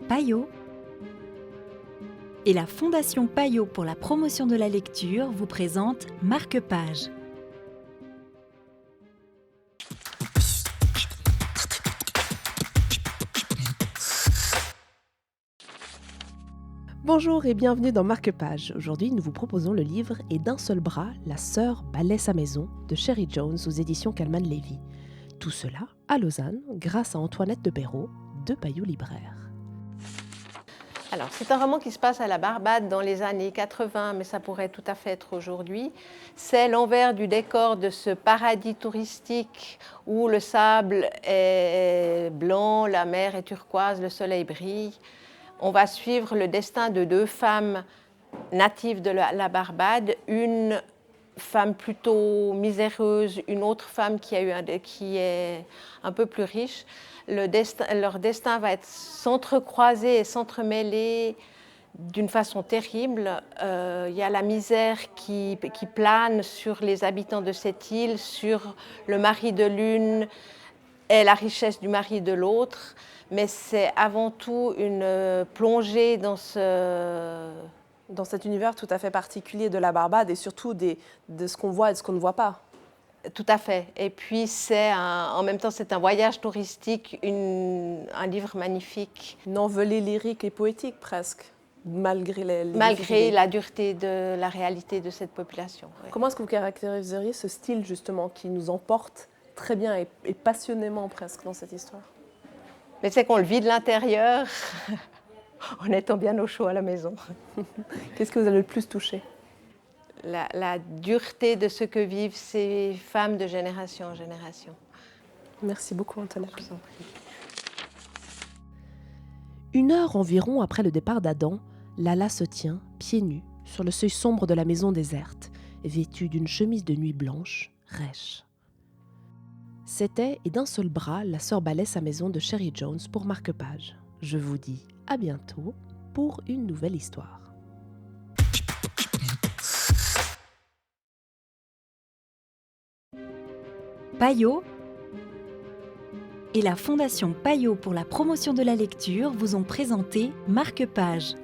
Payot et la Fondation Payot pour la promotion de la lecture vous présente Marque-Page. Bonjour et bienvenue dans Marque-Page. Aujourd'hui, nous vous proposons le livre « Et d'un seul bras, la sœur balaie sa maison » de Sherry Jones aux éditions Calman Lévy. Tout cela à Lausanne, grâce à Antoinette de Béraud, de Payot Libraire. Alors, c'est un roman qui se passe à la Barbade dans les années 80, mais ça pourrait tout à fait être aujourd'hui. C'est l'envers du décor de ce paradis touristique où le sable est blanc, la mer est turquoise, le soleil brille. On va suivre le destin de deux femmes natives de la Barbade, une femme plutôt miséreuse, une autre femme qui est un peu plus riche. Leur destin va être s'entrecroiser et s'entremêler d'une façon terrible. Il y a la misère qui plane sur les habitants de cette île, sur le mari de l'une et la richesse du mari de l'autre. Mais c'est avant tout une plongée dans cet univers tout à fait particulier de la Barbade et surtout de ce qu'on voit et de ce qu'on ne voit pas. Tout à fait. Et puis en même temps, c'est un voyage touristique, un livre magnifique. Une envolée lyrique et poétique presque, malgré la dureté de la réalité de cette population. Ouais. Comment est-ce que vous caractériseriez ce style justement qui nous emporte très bien et passionnément presque dans cette histoire? Mais c'est qu'on le vit de l'intérieur en étant bien au chaud à la maison. Qu'est-ce que vous avez le plus touché? La dureté de ce que vivent ces femmes de génération en génération. Merci beaucoup, Antoinette. Je vous en prie. 1 heure environ après le départ d'Adam, Lala se tient, pieds nus, sur le seuil sombre de la maison déserte, vêtue d'une chemise de nuit blanche, rêche. C'était Et d'un seul bras, la sœur balaie sa maison de Sherry Jones pour Marque-Page. Je vous dis à bientôt pour une nouvelle histoire. Payot et la Fondation Payot pour la promotion de la lecture vous ont présenté Marque-Page.